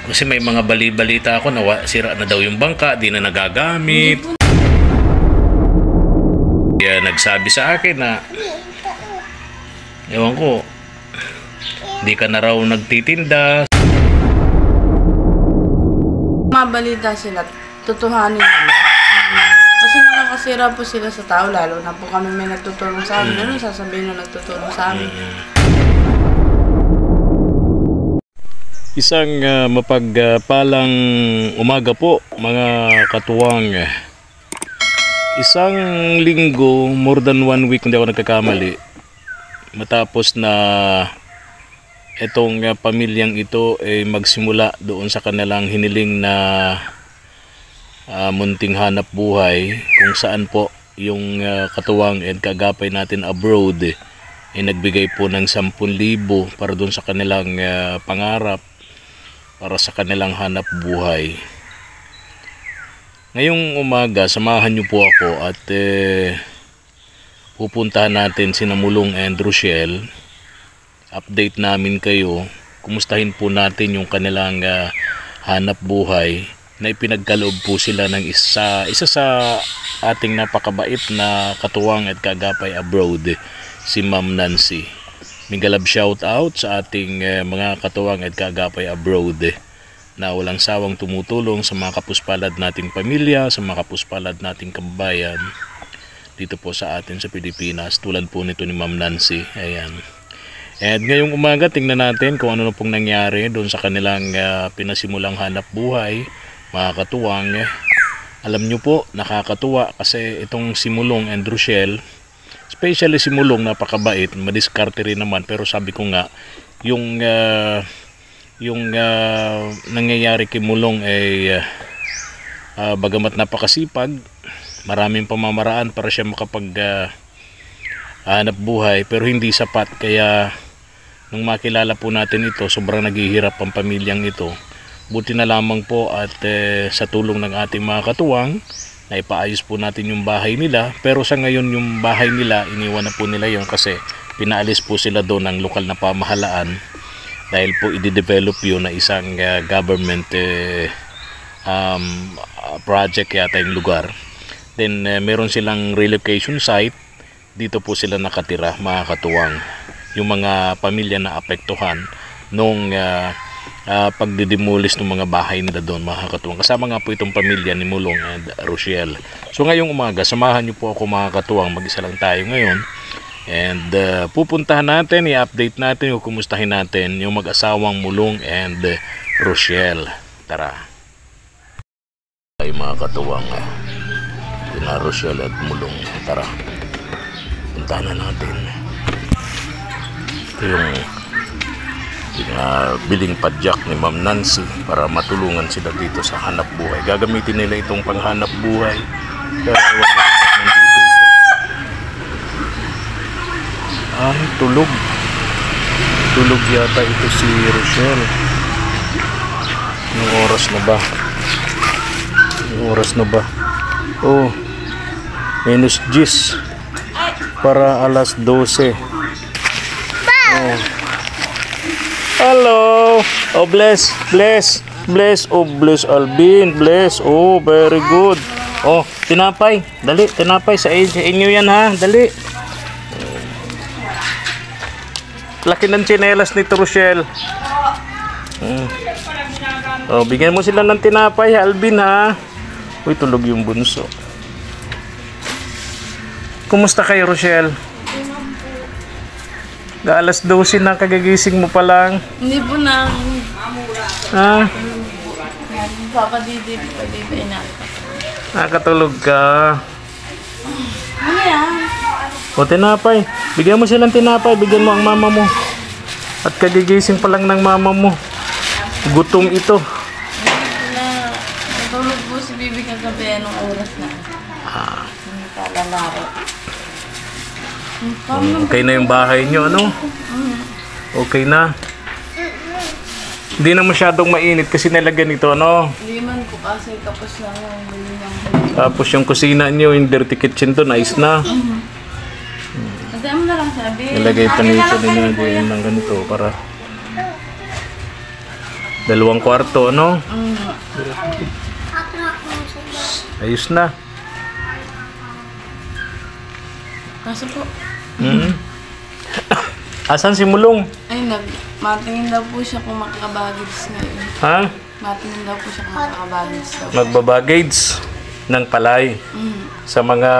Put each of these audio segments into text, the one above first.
Kasi may mga bali-balita ako na sira na daw yung bangka, di na nagagamit. Kaya nagsabi sa akin na, ewan ko, di ka na raw nagtitinda. Mabalita sila, tutuhanin nila. Kasi nakakasira po sila sa tao, lalo na po kami may nagtutulong sa amin. Ano sasabihin na nagtutulong sa amin? Isang mapagpalang umaga po mga katuwang. Isang linggo, more than 1 week hindi ako nagkakamali, matapos na itong pamilyang ito ay magsimula doon sa kanilang hiniling na munting hanap buhay, kung saan po yung katuwang and kagapay natin abroad ay nagbigay po ng 10,000 para doon sa kanilang pangarap, para sa kanilang hanap buhay. Ngayong umaga, samahan niyo po ako at pupuntahan natin si Mulong and Rochelle. Update namin kayo. Kumustahin po natin yung kanilang hanap buhay na ipinagkaloob po sila ng isa sa ating napakabait na katuwang at kagapay abroad, si Ma'am Nancy. Migalab shout out sa ating mga katuwang at kagapay abroad na walang sawang tumutulong sa mga kapuspalad nating pamilya, sa mga kapuspalad nating kababayan dito po sa atin sa Pilipinas, tulad po nito ni Ma'am Nancy. Ayan. And ngayong umaga, tingnan natin kung ano na pong nangyari doon sa kanilang pinasimulang hanap buhay, mga katuwang. Alam nyo po, nakakatuwa kasi itong si Mulong and Rochelle, especially si Mulong, napakabait, madiskarte rin naman, pero sabi ko nga, yung nangyayari kay Mulong ay bagamat napakasipag, maraming pamamaraan para siya makapag hanap buhay, pero hindi sapat. Kaya nung makilala po natin ito, sobrang naghihirap ang pamilyang ito. Buti na lamang po at sa tulong ng ating mga katuwang, na ipaayos po natin yung bahay nila. Pero sa ngayon yung bahay nila, iniwan na po nila yung kasi pinaalis po sila doon ng lokal na pamahalaan dahil po i-develop yun na isang government project yata yung lugar. Then meron silang relocation site, dito po sila nakatira, mga katuwang, yung mga pamilya na apektuhan nung pagdidemolis ng mga bahay nila doon, mga katuwang. Kasama nga po itong pamilya ni Mulong and Rochelle. So ngayong umaga, samahan niyo po ako, mga katuwang, mag-isa lang tayo ngayon. And pupuntahan natin, i-update natin, kumustahin natin yung mag-asawang Mulong and Rochelle. Tara. Ay mga katuwang, na Rochelle at Mulong. Tara, puntahan na natin. Ito yung biling padyak ni Ma'am Nancy para matulungan sila dito sa hanap buhay. Gagamitin nila itong panghanap buhay. Pero nandito ito. Ay, tulog. Tulog yata ito si Rochelle. Anong oras na ba? Anong oras na ba? Oh, -10 para alas 12. Oh. Hello. Oh, bless. Oh, bless Alvin. Bless. Oh, very good. Oh, tinapay. Dali, tinapay sa inyo yan, ha. Dali. Laki ng tsinelas nito, Rochelle. Oh, bigyan mo sila ng tinapay, Alvin, ha. Uy, tulog yung bunso. Kumusta kayo, Rochelle? Alas 12 na, kagagising mo pa lang. Hindi po na. Ha? Papadidip na. Nakatulog ka. Ano yan? O, tinapay. Bigyan mo silang tinapay. Bigyan mo ang mama mo. At kagigising pa lang ng mama mo. Gutom ito. Natulog po si Bibi kagabi anong oras na. Hindi ka lalaro. Okay na yung bahay nyo, ano? Okay na. Hindi na masyadong mainit kasi nilagyan ito, ano? Hindi man ko kasi tapos na yung Tapos yung kusina nyo, yung dirty kitchen doon, ayos na. Kasi mo na lang sabi. Nilagay pa nito din ng ganito para 2 kwarto, ano? Ayos na. Kaso po, Asan si Mulong? ay matingin daw po siya kung makakabagage ngayon. Ha? Matingin daw po siya kung makakabagage daw. Magbabagage ng palay sa mga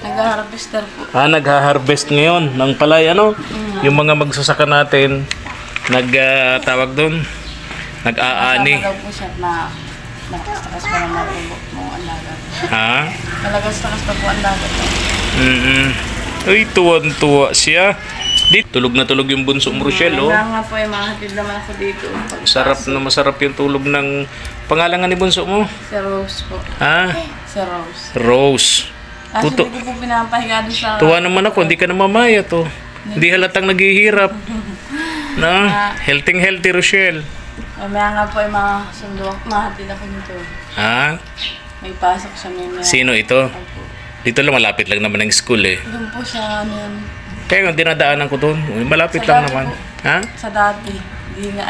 Nag-harvester po. nagha-harvest ngayon ng palay, ano? Yung mga magsasaka natin tawag doon, nag-aani. Kasama daw po siya na malakas pa naman po ang dagat. Ha? Malakas-lakas pa po ang dagat. Uy, tuwan-tuwa siya. Tulog na tulog yung bunso mo, Rochelle, oh. Kaya nga po ay mahatid naman ako dito. Sarap na masarap yung tulog ng pangalan ni bunso mo. Si Rose po. Ha? Si Rose. Rose. Kasi hindi ko po pinapahiga doon sa... Tuwa naman ako, hindi ka na mamaya to. Hindi halatang naghihirap. Na, healthy Rochelle. Mamaya nga po ay masundo. Mahatid ako nito. Ha? May pasok siya may Sino ito? Opo. Dito lang, malapit lang naman ang school eh. Doon po siya ano yun. Kaya nga, dinadaanan ko doon. Malapit Sa lang dati naman. po. Ha? Sa dati.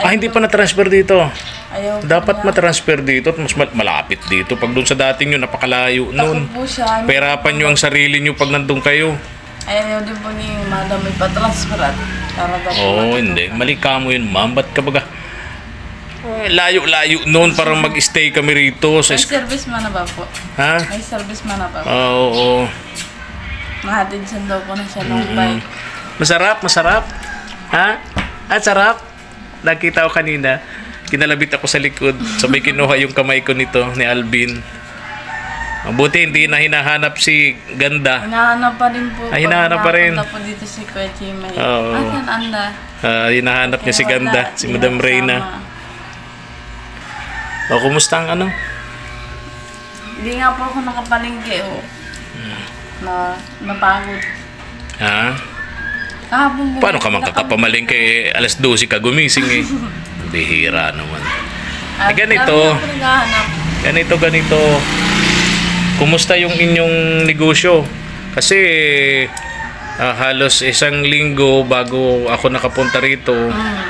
Hindi pa na-transfer dito. Ayaw po Dapat niya. ma-transfer dito at mas malapit dito. Pag doon sa dating yun, napakalayo noon. Takot po siya. Perapan nyo ang sarili nyo pag nandun kayo. Ayaw din po ni Madam may pa-transfer at para daw po Oo, hindi. Mali ka mo yun, ma'am. Ba't ka baga? Layo-layo noon para mag-stay kami rito. May service man na ba po? Ha? May service man na ba po? Oo. Mahatid siya daw po na siya ng bike. Masarap. Ha? At sarap. Nakita ko kanina. Kinalabit ako sa likod. Sabay kinuha yung kamay ko nito ni Alvin. Mabuti hindi na hinahanap si Ganda. Hinahanap pa rin po. Ay, hinahanap pa rin. Pag po dito si Kuya Chimay. Oo. Asan anda? Hinahanap niya si Ganda, si Madam Reyna. O, kumusta ang ano? Hindi nga po ako nakapalingki o. Napagod. Ha? Kahapon po. Paano ka makakapamaling kay alas 12 ka gumising eh? Bihira naman. Ganito. Ganito. Kumusta yung inyong negosyo? Kasi halos 1 linggo bago ako nakapunta rito,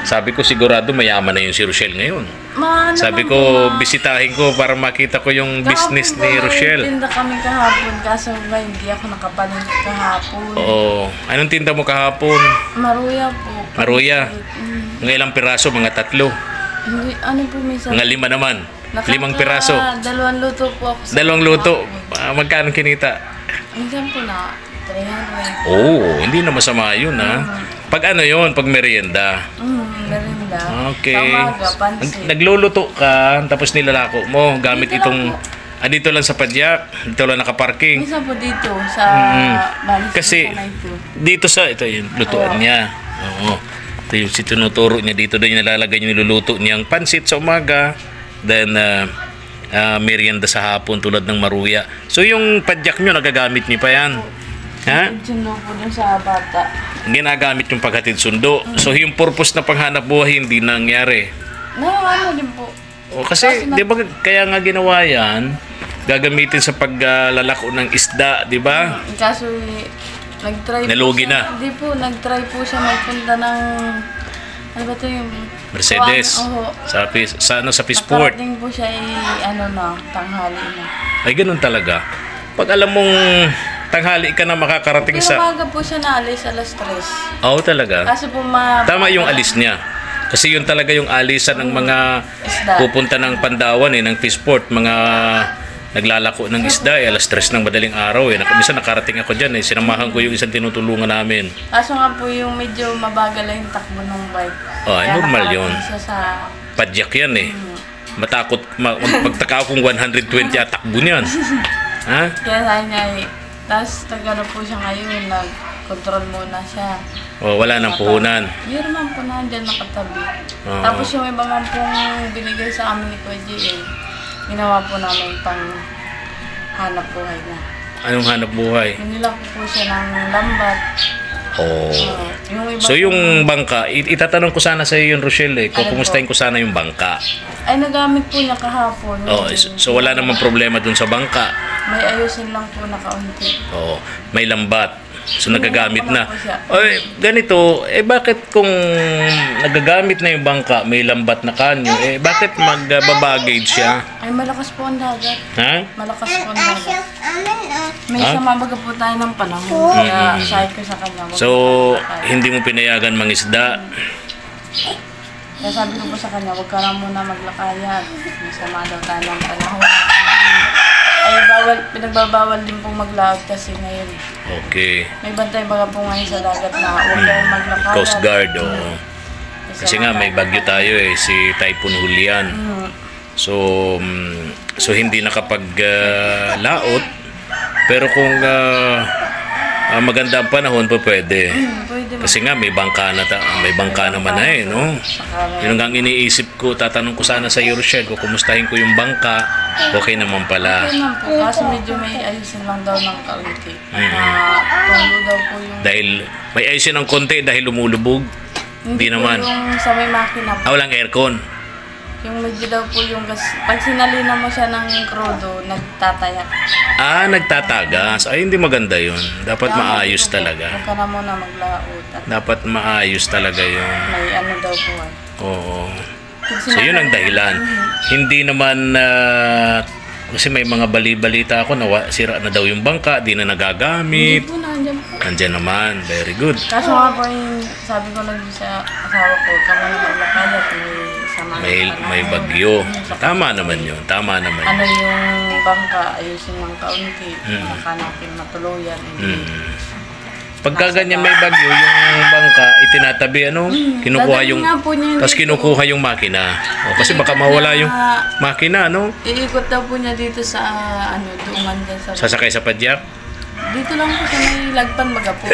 sabi ko sigurado mayaman na yung si Rochelle ngayon. Sabi ko, bisitahin ko para makita ko yung business ni Rochelle. Tinda kami kahapon, kaso ba hindi ako nakapalingki kahapon. Oo. Anong tinda mo kahapon? Maruya po. Maruya. Mga ilang piraso? Mga 3. Hindi, ano po minsan? Mga 5 naman. 5 piraso. 2 luto po ako. 2 luto. Magkano kinita? Minsan po na 300. Oo, hindi na masama yun ha. Pag ano yun, pag merienda. Merinda. Okay. Sa umaga, pansit. Nagluluto ka, tapos nilalako mo gamit Dito itong... lang dito lang sa padyak. Dito lang nakaparking. Minsan po dito, sa balis Kasi sa ito. dito sa... Ito yung lutuan niya. Oo. Ito yung tinuturo niya dito. Doon yung nalalagay yung niluluto niyang pansit sa umaga. Then... merienda sa hapon tulad ng maruya. So yung padyak nyo, nagagamit niyo pa yan. Ha? Sundo po dun sa bata. Ginagamit yung paghatid sundo. So yung purpose na panghanap buhay hindi nangyari. Ano din po. O kasi, di ba kaya nga ginawa yan, gagamitin sa paglalako ng isda, di ba? Kaso nag-try Nalugi po siya. na. Hindi po, nag-try po siya magpunta ng... Ano ba ito yung... Mercedes. Oo. Sa Fishport. Nakarating po siya tanghali na. Ay, ganun talaga. Pag alam mong tanghali ka na makakarating sa... Pinamaga po siya na alis alas 3. Oo, talaga. Kaso po Tama yung alis niya. Kasi yun talaga yung alisan ng mga isda. pupunta ng Pandawan ng Fishport, mga naglalako ng isda alas 3 ng madaling araw Minsan nakarating ako dyan sinamahan ko yung isang tinutulungan namin. Kaso nga po yung medyo mabagal lang yung takbo ng bike. Normal yun. Siya sa... Padyak yan Matakot, pagtaka kung 120 atakbo niyan. Ha? Kaya sabi niya tapos nagano po siya ngayon, nag-control muna siya. Wala nang puhunan. Meron man po na dyan nakatabi. Tapos yung iba man pong binigay sa amin ni Kuya G, ginawa po namin pang hanap buhay na. Anong hanap buhay? Nilak po siya ng lambat. Yung iba So yung bangka, itatanong ko sana sa iyo yung Rochelle kukumustahin ko sana yung bangka. Ay nagamit po niya kahapon. So wala namang problema dun sa bangka. May ayusin lang po na kaunti. May lambat. So nagagamit na. Wala po siya. Oy, ganito, bakit kung nagagamit na yung bangka, may lambat na kanyo, bakit magbabagage siya? Ay, malakas po ang dagat. Ha? Malakas po ang dagat. May samabaga po tayo ng panahon. Kaya sabi ko sa kanya. wag So, mo maglakad. hindi mo pinayagan mangisda. Kaya sabi ko po sa kanya, huwag ka na muna maglakayan. May sama daw tayo ng panahon. Ay, pinagbabawal din pong maglaot kasi ngayon. Okay. May bantay baga po ngayon sa dagat na huwag kayong maglakayan. Coast Guard, oo. Kasi nga may bagyo tayo si Typhoon Julian. So hindi nakapag-laot. Pero kung maganda ang panahon pa pwede. Pwede Kasi nga may bangka naman na no? Yun ang iniisip ko, tatanong ko sana sa Rochelle kung kumustahin ko yung bangka, okay naman pala. Okay naman po, kaso medyo may ayusin lang daw ng kaunti. Tulo daw po yung... Dahil may ayusin ng konti dahil lumulubog. Hindi naman. po yung sa may makina po. Walang aircon. Yung medyo daw po yung gas. Pag sinalina mo siya ng krudo, nagtatayak. Nagtatagas. Ay, hindi maganda yun. Dapat Kaya maayos hindi po, talaga. Huwag ka na muna maglaot. At Dapat maayos talaga yun. may ano daw po ay. Oo. Pag So, yun ang dahilan. Hindi naman, kasi may mga bali-balita ako na sira na daw yung bangka, di na Hindi nagagamit. po, nandiyan po. Nandiyan naman. Very good. Kaso nga po yung sabi ko lang sa asawa ko, kamo na maglakaya at may sama. May bagyo. Tama naman yun. Tama naman. Ano yung bangka, ayusin ng kaunti. Nakanapin matuluyan. Pagka ganyan may bagyo, yung bangka itinatabi, kinukuha Dadalhin yung, nga po niya tapos dito. kinukuha yung makina. Kasi baka mawala yung makina, Iikot daw po niya dito sa duungan dyan sa... Sasakay sa padyak. Dito lang po sa may lagpan baga po.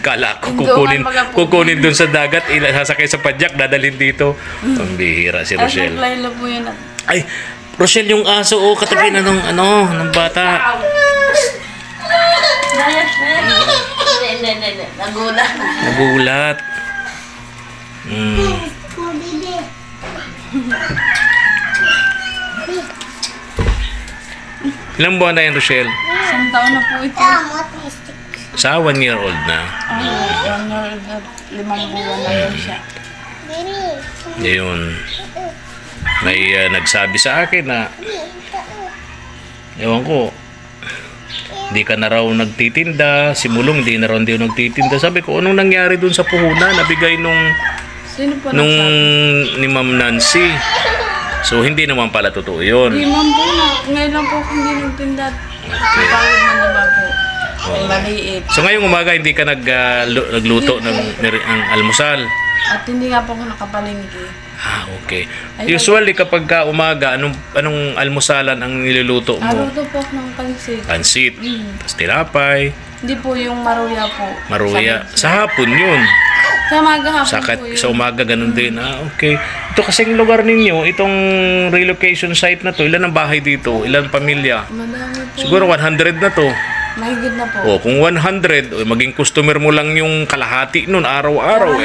Kala ko Indukan baga po. kukunin dun sa dagat, sasakay sa padyak, dadalhin dito. Ang bihira si Ay, Rochelle. naglaylo po yun. Ay, Rochelle, yung aso, katabi na ng bata. Nagulat. Nagulat. Ilang buwan na yan, Rochelle? Isang taon na po ito. Sa 1 year old na. 1 year at 5 buwan na yun siya. Yun. May nagsabi sa akin na, ewan ko, hindi ka na raw nagtitinda, si Mulong hindi na raw nagtitinda. Sabi ko, anong nangyari dun sa puhunan? Nabigay Sino po nung nagsabi? ni Ma'am Nancy. So, hindi naman pala totoo yun. Di ma'am po na. Ngayon lang po ako hindi nagtinda. Pagod man diba po. Ay maliit. So, ngayong umaga, hindi ka nagluto ng almusal. At hindi nga po ako nakapalingki. Okay. Usually, kapag umaga, anong almusalan ang niluluto mo? Naluto po ako ng pansit. Pansit, tapos tinapay, Hindi po yung maruya po. maruya. Sa hapon yun. Sa maga hapon po yun. Sa umaga, ganun din. Okay. Ito kasing lugar ninyo, itong relocation site na to, ilan ang bahay dito? Ilan pamilya? Madami po. Siguro 100 na to. Mahigit na po. Kung 100, maging customer mo lang yung kalahati nun, araw-araw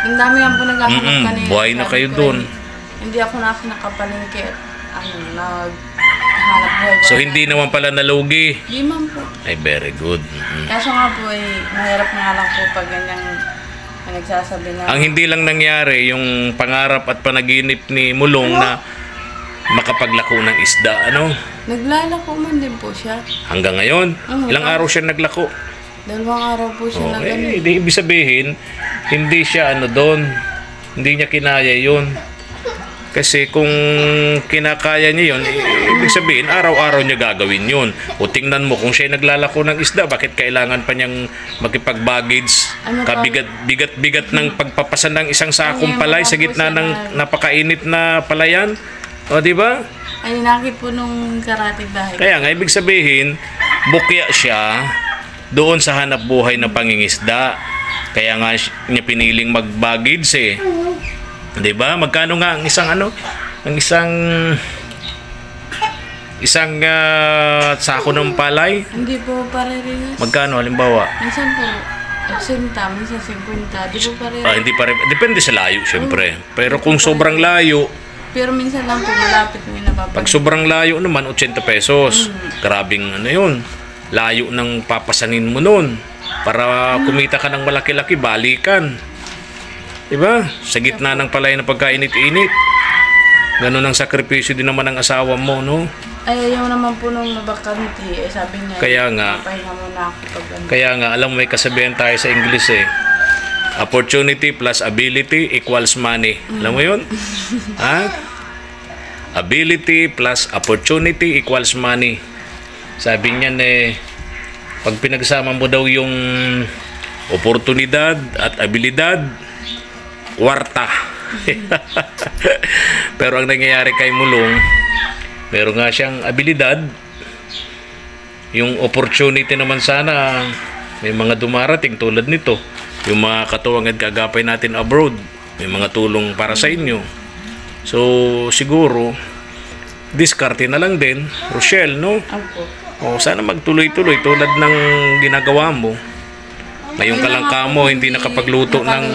Ang dami nga po naghahanap kanina. buhay na Sabi kayo ko, dun. Hindi ako nakapalingki at naghanap buhay. So, hindi naman pala nalugi. Di man po. Ay, very good. Kaso nga po mahirap nga lang po pag ganyang nagsasabi na. Ang hindi lang nangyari, yung pangarap at panaginip ni Mulong na makapaglako ng isda, Naglalako man din po siya. hanggang ngayon. Ilang araw siya naglako. 2 araw po siya na ganun. Di ibig sabihin, hindi siya doon. Hindi niya kinaya yun. Kasi kung kinakaya niya yun, ibig sabihin, araw-araw niya gagawin yun. O tingnan mo, kung siya naglalako ng isda, bakit kailangan pa niyang makipag-baggage? Kabigat-bigat ng pagpapasan ng isang sakong palay sa gitna ng napakainit na palayan? O, di ba? Ay, nakit po nung karatig bahay. Kaya nga, ibig sabihin, bukya siya doon sa hanap buhay na pangingisda. Kaya nga niya piniling mag-baggage 'Di ba? Magkano nga ang isang ang isang sako ng palay? Hindi po pare-rehas. Magkano halimbawa? Minsan po, 80, minsan 50. Di po pare-rehas. Hindi pare, depende sa layo syempre. Pero kung sobrang layo, Pero minsan lang po malapit mo yung pag napapag. sobrang layo naman 80 pesos. Grabing yun. layo ng papasanin mo nun. Para kumita ka ng malaki-laki, balikan. Diba? Sa gitna ng palay na pagkainit-init. Ganun ang sakripisyo din naman ng asawa mo, no? Ay, ayaw naman po nung nabakante. Eh, sabi niya, Kaya nga. pahinga muna ako pag ano. Kaya nga, alam mo, may kasabihan tayo sa English eh. Opportunity plus ability equals money. Alam mo yun? Ha? Ability plus opportunity equals money. Sabi niyan eh, pag pinagsama mo daw yung oportunidad at abilidad, kwarta. Pero ang nangyayari kay Mulong, meron nga siyang abilidad. Yung opportunity naman sana, may mga dumarating tulad nito. Yung mga katuwang at kagapay natin abroad, may mga tulong para sa inyo. So, siguro, diskarte na lang din, Rochelle, no? Opo. O, sana magtuloy-tuloy tulad ng ginagawa mo. Ngayong kalangka mo, hindi nakapagluto ng...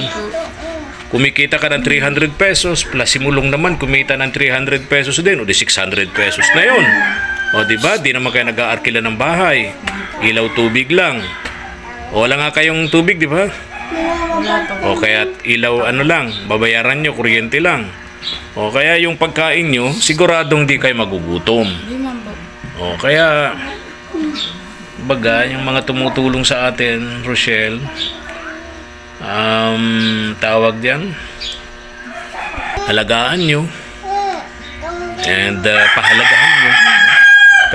Kumikita ka ng 300 pesos, plus si Mulong naman kumita ng 300 pesos din, o di 600 pesos na yun. O, diba? Di naman kayo nag-aarkila ng bahay. Ilaw tubig lang. O, wala nga kayong tubig, diba? Wala pa. O kaya ilaw ano lang, babayaran nyo, kuryente lang. O kaya yung pagkain nyo, siguradong di kayo magugutom. Hindi man po. O kaya, baga, yung mga tumutulong sa atin, Rochelle, tawag diyan, halagaan nyo. And pahalagahan nyo.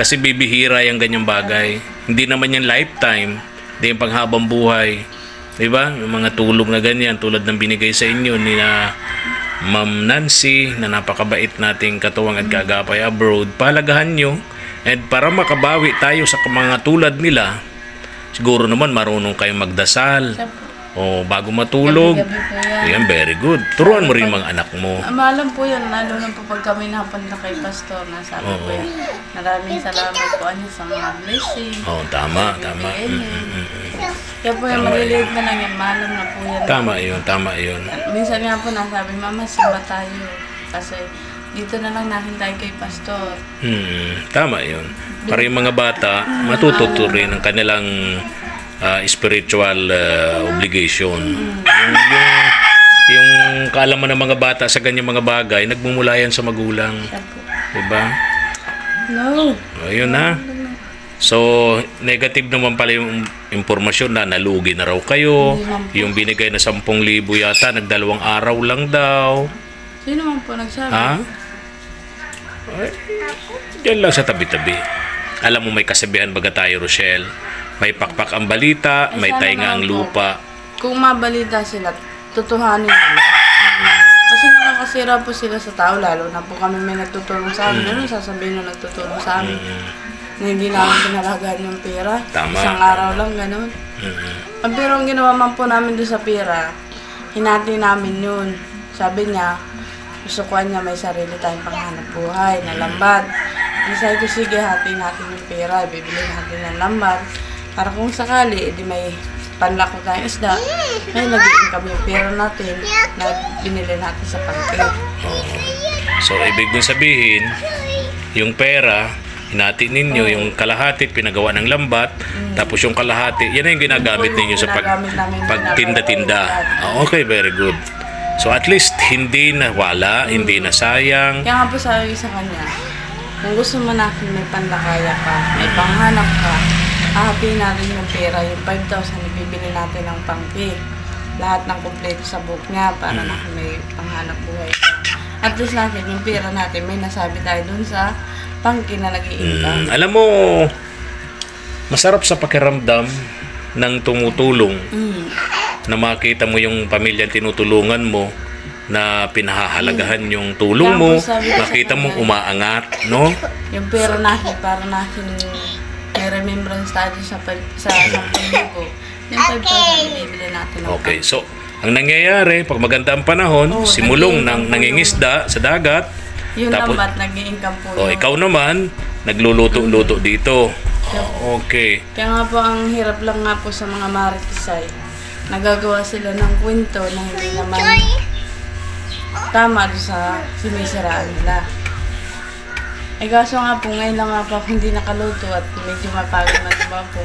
Kasi bibihira yung ganyang bagay. Hindi naman yung lifetime, hindi yung panghabang buhay. Diba? Yung mga tulong na ganyan, tulad ng binigay sa inyo ni na Ma'am Nancy, na napakabait nating katuwang at kagapay abroad, pahalagahan nyo. And para makabawi tayo sa mga tulad nila, siguro naman marunong kayong magdasal. O bago matulog. Gabi-gabi po yan. Yan, very good. Turuan mo rin mga anak mo. Maalam po yan, lalo na po pag kami napunta kay Pastor, nasabi po yan. Maraming salamat po ano sa mga blessing. Oh, tama, tama. Kaya po yan, maliliit na lang yan, maalam na po yan. Tama yun, tama yun. Minsan nga po nasabi, Mama, simba tayo. Kasi dito na lang natin tayo kay Pastor. Tama yun. Para yung mga bata, matututo rin ang kanilang spiritual obligation. Yung kaalaman ng mga bata sa ganyang mga bagay, nagmumula yan sa magulang. Diba? No. Ayun na. So, negative naman pala yung impormasyon na nalugi na raw kayo. Yung binigay na 10,000 yata, nagdalawang araw lang daw. Sino man po nagsabi? Ha? Ay, yan lang sa tabi-tabi. Alam mo may kasabihan baga tayo, Rochelle. May pakpak ang balita, may tainga ang lupa. Kung mabalita sila, tutuhanin nila. Kasi nakakasira po sila sa tao, lalo na po kami may nagtutulong sa amin. Ano sasabihin nung nagtutulong sa amin? Na hindi namin pinalagaan yung pera. Tama. Isang araw lang, gano'n. Pero ang ginawa man po namin doon sa pera, hinati namin yun. Sabi niya, gusto ko niya may sarili tayong panghanap buhay na lambat. Sabi ko, sige, hati natin yung pera, bibili natin ng lambat. Para kung sakali, edi may panlako tayong isda, may nag-iin kami yung pera natin na binili natin sa pangke. So, ibig mong sabihin, yung pera, hinati ninyo, yung kalahati, pinagawa ng lambat, tapos yung kalahati, yan yung ginagamit ninyo sa pagtinda-tinda. Okay, very good. So, at least, hindi na wala, hindi na sayang. Kaya nga po sabi sa kanya, kung gusto mo natin may panlakaya ka, may panghanap ka, hahapiin natin yung pera, yung 5,000 ibibili natin ng pangke. Lahat ng kumpleto sa book niya para natin may panghanap buhay ka. At least natin, yung pera natin, may nasabi tayo dun sa pangke na nag-i-income. Alam mo, masarap sa pakiramdam ng tumutulong na makita mo yung pamilya tinutulungan mo na pinahahalagahan yung tulong mo, makita mong umaangat, no? Yung pera natin, para natin may remembrance tayo sa 10,000. Yung 5,000 ibibili natin. Okay, so ang nangyayari, pag maganda ang panahon, simulong nang nangingisda sa dagat, yun lambat, nag-i-income po yun. Ikaw naman, nagluluto-luto dito. Okay. Kaya nga po, ang hirap lang nga po sa mga maritisay. Nagagawa sila ng kwento na hindi naman tama sa sinisiraan nila. Eh kaso nga po, ngayon lang nga po ako hindi nakaluto at medyo mapagod na diba po.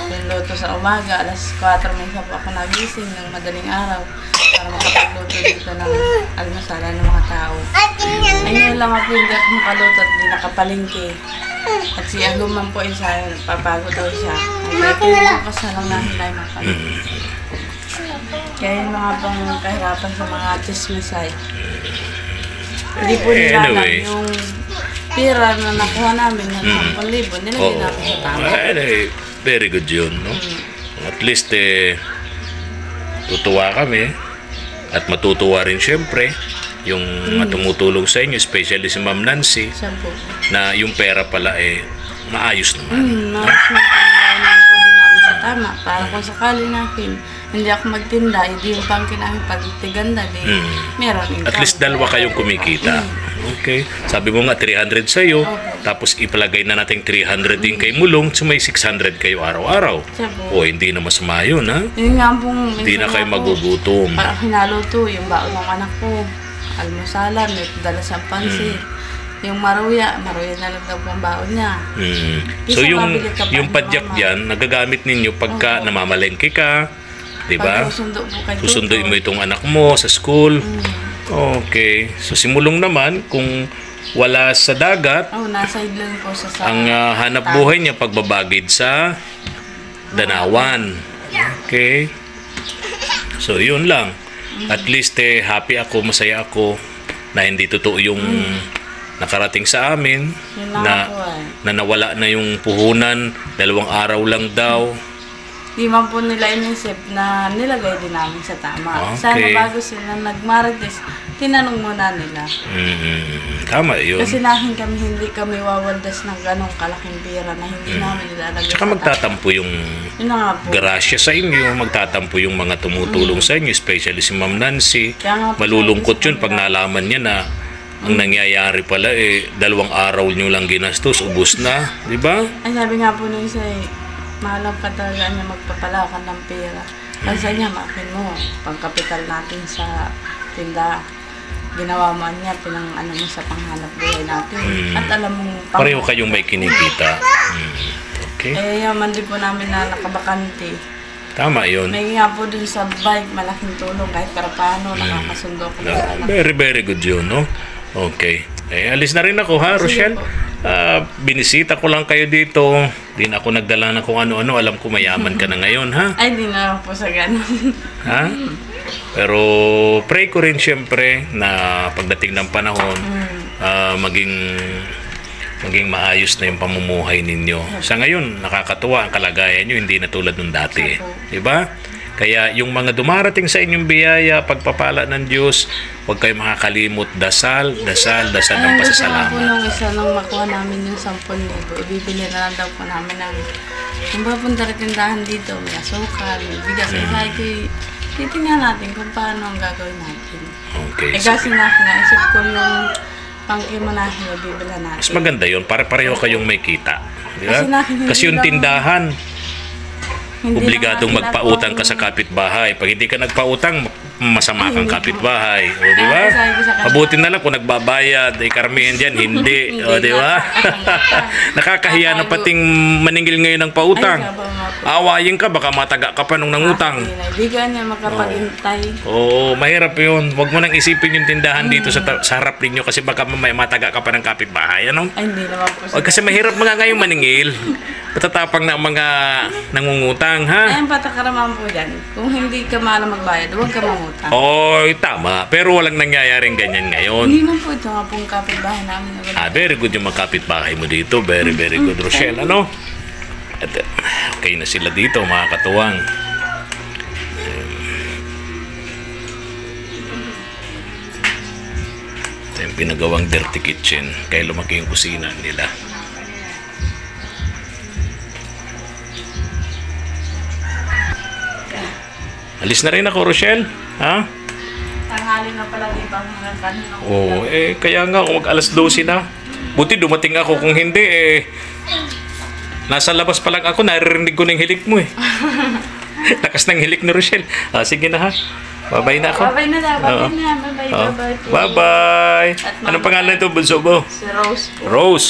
Yung luto sa umaga, alas 4 minsan po ako nagising ng madaling araw para makapagluto dito ng almasalan ng mga tao. Ay ngayon lang nga po hindi ako makaluto at hindi nakapalingki. At si Aguman po isa, papagod daw siya. Ay kaya yung kasalang nahin tayo mapalingki. Kaya yung mga pang kahirapan sa mga chismisay. Hindi po nila alam yung pira na nakuha namin ng 10,000, nilagay natin sa tama. Very good yun, no? At least, tutuwa kami at matutuwa rin syempre yung mga tumutulong sa inyo, especially si Ma'am Nancy, Siya po. na yung pera pala maayos naman. Maayos na pinagawa po din namin sa tama. Para kung sakali natin, hindi ako magtinda, hindi yung pangkin namin pagtiganda din. Meron income. At least dalawa kayong kumikita. Okay. Sabi mo nga 300 sa'yo, tapos ipalagay na natin 300 din kay Mulong, so may 600 kayo araw-araw. Siya po. O, hindi na masama yun, ha? Yun nga pong Hindi na kayo minsan nga po, magugutom. parang hinaluto yung baon ng anak ko. Almusalan, may dala siyang pansit. Yung maruya na lang daw pong baon niya. So Isa yung mabili ka pa yung ni padyak Mama. diyan nagagamit ninyo pagka namamalengke ka, 'di ba? Pag susundo po kay Susunduin Tuto. mo itong anak mo sa school. Okay. So simulong naman kung wala sa dagat, Oh, nasa idlon po siya sa... ang hanap buhay niya pagbabagid sa Danawan. Okay. So yun lang. At least happy ako, masaya ako na hindi totoo yung nakarating sa amin Yun lang na po eh. na nawala na yung puhunan, 2 araw lang daw. Di man po nila inisip na nilagay din namin sa tama. Sana Okay. bago sila nagmarites, tinanong muna nila. Tama yun. Kasi nahin kami, hindi kami wawaldas ng ganong kalaking pera na hindi namin nilalagay Tsaka sa tama. magtatampo yung Yun na nga po. grasya sa inyo, magtatampo yung mga tumutulong sa inyo, especially si Ma'am Nancy. Kaya nga po, Malulungkot sabi yun sa pag kanila, nalaman niya na ang nangyayari pala 2 araw nyo lang ginastos, ubos na, di ba? Ay sabi nga po nung isa mahalap ka talaga niya magpapalakan ng pera. Kasi niya, makin mo, pangkapital natin sa tinda. Ginawa mo niya, ano mo sa panghanap buhay natin. At alam mo, Pareho kayong may kinikita. Okay? eh, yaman din po namin na nakabakante. Tama yun. May nga po dun sa bike, malaking tulong kahit para paano, nakakasundo ko sa anak. Very, very good yun, no? Okay. Alis na rin ako, ha, Rochelle? po. Binisita ko lang kayo dito. Di na ako nagdala na kung ano-ano. Alam ko mayaman ka na ngayon, ha? Ay, di na lang po sa ganun. Ha? Pero pray ko rin siyempre na pagdating ng panahon, maging maayos na yung pamumuhay ninyo. Sa ngayon, nakakatuwa ang kalagayan nyo, hindi na tulad nung dati. Diba? Kaya yung mga dumarating sa inyong biyaya, pagpapala ng Diyos, huwag kayo makakalimot, dasal ng pasasalamat. Gusto nga po nung isa nung makuha namin yung 10,000, ibibili na lang daw po namin ng kung ba punta rin tindahan dito, may asukal, may bigas. Eh, sabi ko, titingnan natin kung paano ang gagawin natin. Okay. Eh, kasi naisip ko yung pangkimanahin na bibila natin. Mas maganda yun, para pareho kayong may kita. Diba? Kasi Kasi yung lang- tindahan, Hindi obligadong naman magpautang ka ako- sa kapitbahay. Pag hindi ka nagpautang, masama kang kapitbahay. O, di ba? Sabi ko sa kanya, Mabuti na lang kung nagbabayad. Karamihan dyan, hindi. O, di ba? Nakakahiya na pating maningil ngayon ng pautang. Ay, sabi nga po. Awayin ka, baka mataga ka pa nung nangutang. Hindi ka niya makapag-intay. Oo, mahirap yun. Huwag mo nang isipin yung tindahan dito sa harap ninyo kasi baka mamaya mataga ka pa ng kapitbahay. Ano? Ay, hindi naman po O, kasi mahirap mga ngayong maningil. Patatapang na ang mga nangungutang, ha? Ayun, patakaraman po dyan. Kung hindi ka mahal magbayad, huwag ka mangutang. Oy, tama. Pero walang nangyayaring ganyan ngayon. Hindi man po ito nga pong kapitbahay namin. Na Very good yung magkapitbahay mo dito. Very, very good, Rochelle. Ano? At, okay na sila dito, mga katuwang. Ito yung pinagawang dirty kitchen. Kaya lumaki yung kusina nila. Alis na rin ako, Rochelle. Ha? Tanghali na pala, di ba? Mga kanina. Oo, kaya nga kung mag-alas 12 na. Buti dumating ako, kung hindi nasa labas pa lang ako, naririnig ko ng hilik mo Lakas ng hilik ni Rochelle. Sige na ha. Bye-bye na ako. Bye-bye na daw. Bye-bye Oo. na. Bye-bye. Oh. Bye-bye po. Bye-bye. At Anong pangalan ito, bunso mo? Si Rose po. Rose.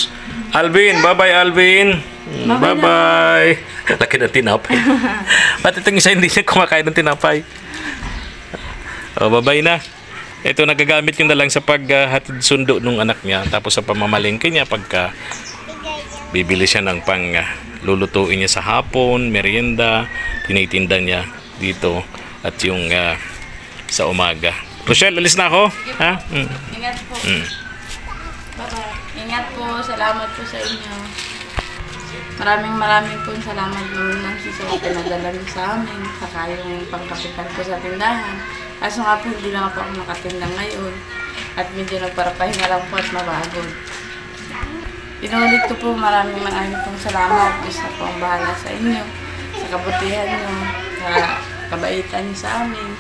Alvin. Bye-bye, Alvin. Bye-bye. Laki ng tinapay. Ba't itong isa hindi siya kumakain ng tinapay? Oh, bye-bye na. Ito, nagagamit yun na lang sa paghatid sundo nung anak niya. Tapos sa pamamalingke niya, pagka bibili siya ng pang lulutuin niya sa hapon, merienda, tinitinda niya dito. At yung sa umaga. Rochelle, alis na ako. Ha? Ingat po. Bye-bye. Ingat po. Salamat po sa inyo. Maraming po salamat po ng sisa na pinadala niyo sa amin. Saka yung pangkapitan ko sa tindahan. Kaso nga po, hindi lang po ako nakatinda ngayon. At medyo nagparapahinga lang po at mabagod. Inulit ko po maraming pong salamat. Diyos na po ang bahala sa inyo. Sa kabutihan niyo. Sa kabaitan niyo sa amin.